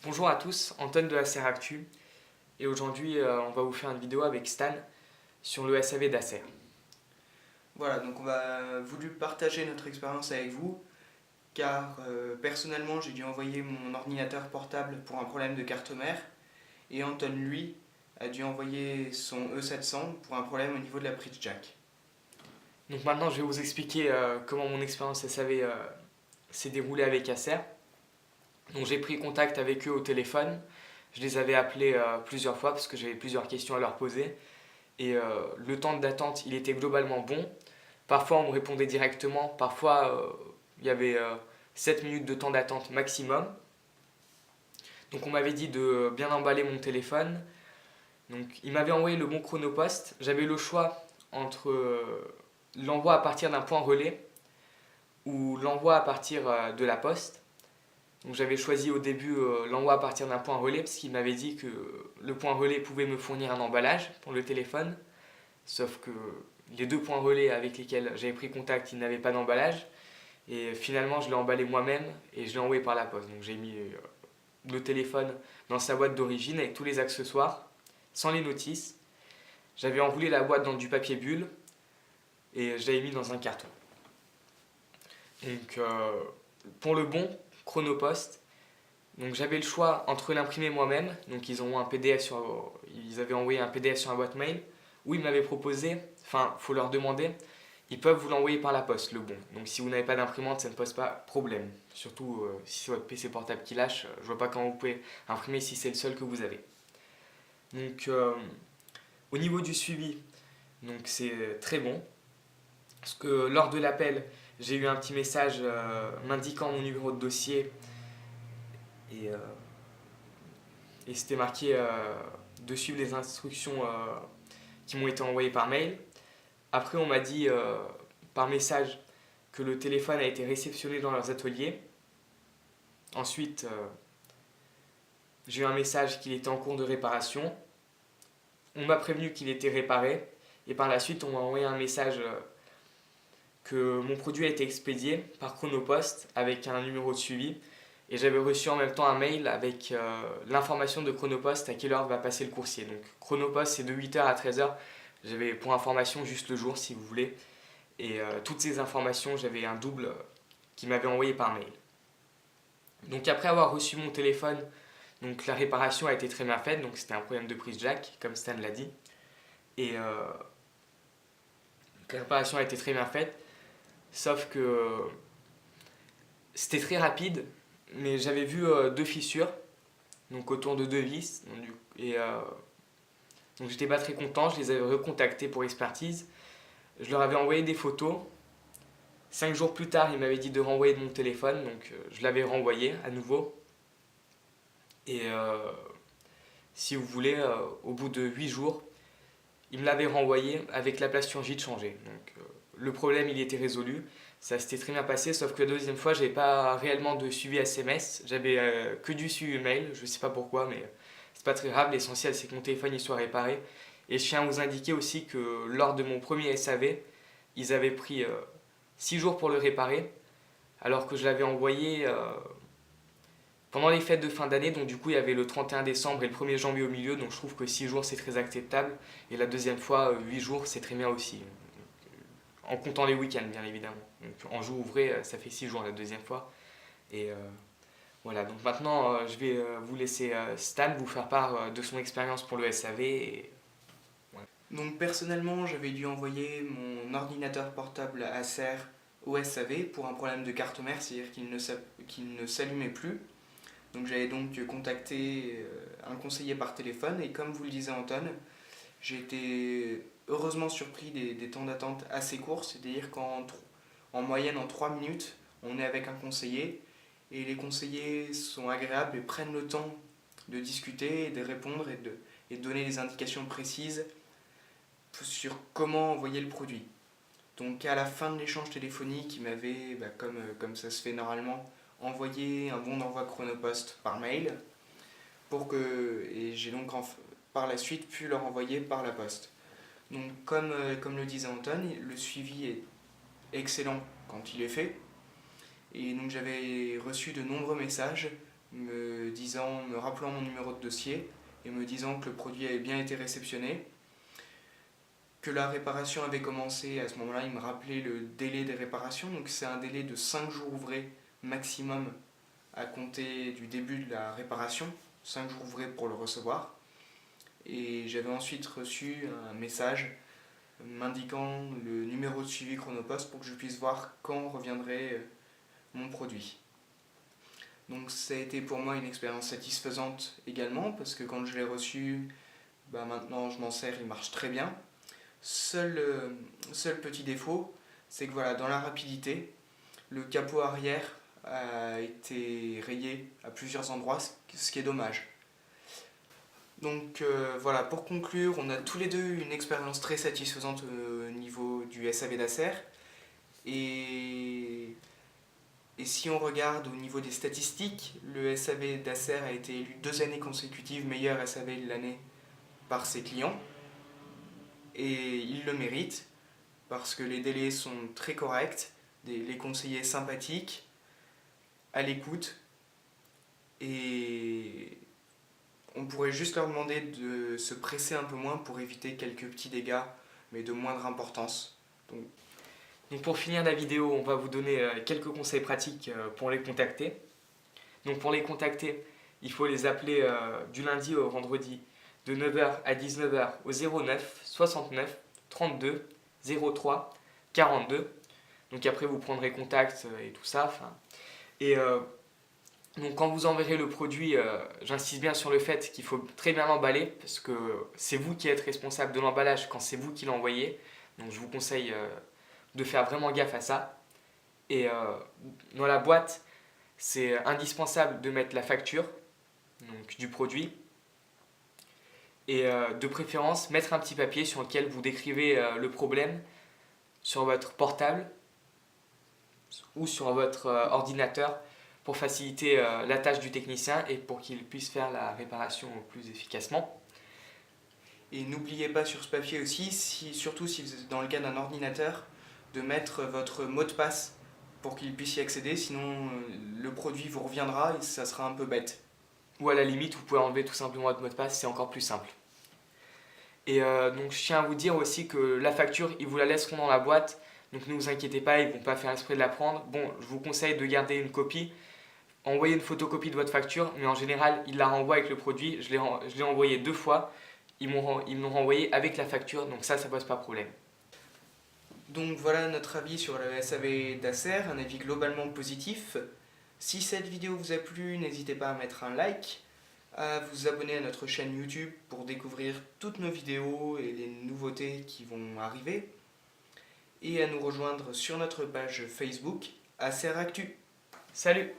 Bonjour à tous, Antoine de Acer Actu et aujourd'hui on va vous faire une vidéo avec Stan sur le SAV d'Acer. Voilà, donc on a voulu partager notre expérience avec vous, car personnellement j'ai dû envoyer mon ordinateur portable pour un problème de carte mère, et Anton, lui, a dû envoyer son E700 pour un problème au niveau de la prise jack. Donc maintenant je vais vous expliquer comment mon expérience SAV s'est déroulée avec Acer. Donc j'ai pris contact avec eux au téléphone, je les avais appelés plusieurs fois parce que j'avais plusieurs questions à leur poser et le temps d'attente il était globalement bon. Parfois on me répondait directement, parfois il y avait 7 minutes de temps d'attente maximum. Donc on m'avait dit de bien emballer mon téléphone. Donc il m'avait envoyé le bon chronopost. J'avais le choix entre l'envoi à partir d'un point relais ou l'envoi à partir de la poste. Donc j'avais choisi au début l'envoi à partir d'un point relais parce qu'il m'avait dit que le point relais pouvait me fournir un emballage pour le téléphone. Sauf que les deux points relais avec lesquels j'avais pris contact, ils n'avaient pas d'emballage. Et finalement, je l'ai emballé moi-même et je l'ai envoyé par la poste. Donc j'ai mis le téléphone dans sa boîte d'origine avec tous les accessoires, sans les notices. J'avais enroulé la boîte dans du papier bulle et je l'avais mis dans un carton. Donc pour le bon chronopost, donc j'avais le choix entre l'imprimer moi-même, donc ils avaient envoyé un PDF sur la boîte mail, ou ils m'avaient proposé, enfin faut leur demander, ils peuvent vous l'envoyer par la poste, le bon. Donc si vous n'avez pas d'imprimante, ça ne pose pas problème. Surtout si c'est votre PC portable qui lâche, je vois pas comment vous pouvez imprimer si c'est le seul que vous avez. Donc au niveau du suivi, donc c'est très bon. Parce que lors de l'appel, j'ai eu un petit message m'indiquant mon numéro de dossier et, euh, et c'était marqué de suivre les instructions qui m'ont été envoyées par mail. Après, on m'a dit par message que le téléphone a été réceptionné dans leurs ateliers. Ensuite, j'ai eu un message qu'il était en cours de réparation. On m'a prévenu qu'il était réparé. Et par la suite, on m'a envoyé un message que mon produit a été expédié par Chronopost avec un numéro de suivi. Et j'avais reçu en même temps un mail avec l'information de Chronopost à quelle heure va passer le coursier. Donc Chronopost, c'est de 8h à 13h. J'avais pour information juste le jour si vous voulez. Et toutes ces informations, j'avais un double qui m'avait envoyé par mail. Donc après avoir reçu mon téléphone, donc la réparation a été très bien faite. Donc c'était un problème de prise jack, comme Stan l'a dit. Et la réparation a été très bien faite. Sauf que c'était très rapide, mais j'avais vu deux fissures, donc autour de deux vis. Et donc j'étais pas très content, je les avais recontactés pour expertise. Je leur avais envoyé des photos. 5 jours plus tard, ils m'avaient dit de renvoyer de mon téléphone, donc je l'avais renvoyé à nouveau. Et si vous voulez, au bout de 8 jours, ils me l'avaient renvoyé avec la place chirurgie de changer. Donc le problème, il était résolu. Ça s'était très bien passé, sauf que la deuxième fois, j'avais pas réellement de suivi SMS. J'avais que du suivi mail, je sais pas pourquoi, mais c'est pas très grave. L'essentiel, c'est que mon téléphone il soit réparé. Et je tiens à vous indiquer aussi que lors de mon premier SAV, ils avaient pris 6 jours pour le réparer, alors que je l'avais envoyé pendant les fêtes de fin d'année. Donc du coup, il y avait le 31 décembre et le 1er janvier au milieu. Donc je trouve que 6 jours, c'est très acceptable. Et la deuxième fois, 8 jours, c'est très bien aussi. En comptant les week-ends, bien évidemment. Donc, en jour ouvré, ça fait 6 jours la deuxième fois. Et voilà, donc maintenant, je vais vous laisser Stan vous faire part de son expérience pour le SAV. Et voilà. Donc personnellement, j'avais dû envoyer mon ordinateur portable Acer au SAV pour un problème de carte mère, c'est-à-dire qu'il ne s'allumait plus. Donc j'avais donc contacté un conseiller par téléphone, et comme vous le disiez Anton, j'ai été heureusement surpris des temps d'attente assez courts, c'est-à-dire qu'en moyenne en 3 minutes, on est avec un conseiller, et les conseillers sont agréables et prennent le temps de discuter, et de répondre et de donner des indications précises sur comment envoyer le produit. Donc à la fin de l'échange téléphonique, il m'avait, comme ça se fait normalement, envoyé un bon d'envoi Chronopost par mail, et j'ai donc par la suite pu leur envoyer par la poste. Donc comme le disait Anton, le suivi est excellent quand il est fait. Et donc j'avais reçu de nombreux messages me rappelant mon numéro de dossier et me disant que le produit avait bien été réceptionné, que la réparation avait commencé. À ce moment-là, il me rappelait le délai des réparations, donc c'est un délai de 5 jours ouvrés maximum à compter du début de la réparation, 5 jours ouvrés pour le recevoir. Et j'avais ensuite reçu un message m'indiquant le numéro de suivi Chronopost pour que je puisse voir quand reviendrait mon produit. Donc ça a été pour moi une expérience satisfaisante également, parce que quand je l'ai reçu, maintenant je m'en sers, il marche très bien. Seul petit défaut, c'est que voilà, dans la rapidité, le capot arrière a été rayé à plusieurs endroits, ce qui est dommage. Donc voilà, pour conclure, on a tous les deux une expérience très satisfaisante au niveau du SAV d'Acer. Et si on regarde au niveau des statistiques, le SAV d'Acer a été élu 2 années consécutives meilleur SAV de l'année par ses clients. Et il le mérite parce que les délais sont très corrects, les conseillers sympathiques, à l'écoute. Et on pourrait juste leur demander de se presser un peu moins pour éviter quelques petits dégâts, mais de moindre importance. Donc pour finir la vidéo, on va vous donner quelques conseils pratiques pour les contacter. Donc pour les contacter, il faut les appeler du lundi au vendredi de 9h à 19h au 09 69 32 03 42. Donc après vous prendrez contact et tout ça. Et donc quand vous enverrez le produit, j'insiste bien sur le fait qu'il faut très bien l'emballer parce que c'est vous qui êtes responsable de l'emballage quand c'est vous qui l'envoyez. Donc je vous conseille de faire vraiment gaffe à ça. Et dans la boîte, c'est indispensable de mettre la facture donc, du produit. Et de préférence, mettre un petit papier sur lequel vous décrivez le problème sur votre portable ou sur votre ordinateur pour faciliter la tâche du technicien et pour qu'il puisse faire la réparation plus efficacement. Et n'oubliez pas sur ce papier aussi, surtout si vous êtes dans le cas d'un ordinateur, de mettre votre mot de passe pour qu'il puisse y accéder, sinon le produit vous reviendra et ça sera un peu bête. Ou à la limite, vous pouvez enlever tout simplement votre mot de passe, c'est encore plus simple. Et donc je tiens à vous dire aussi que la facture, ils vous la laisseront dans la boîte, donc ne vous inquiétez pas, ils ne vont pas faire exprès de la prendre. Bon, je vous conseille de garder une copie, envoyez une photocopie de votre facture, mais en général, ils la renvoient avec le produit. Je l'ai envoyé 2 fois, ils me l'ont renvoyé avec la facture, donc ça pose pas problème. Donc voilà notre avis sur le SAV d'Acer, un avis globalement positif. Si cette vidéo vous a plu, n'hésitez pas à mettre un like, à vous abonner à notre chaîne YouTube pour découvrir toutes nos vidéos et les nouveautés qui vont arriver, et à nous rejoindre sur notre page Facebook Acer Actu. Salut!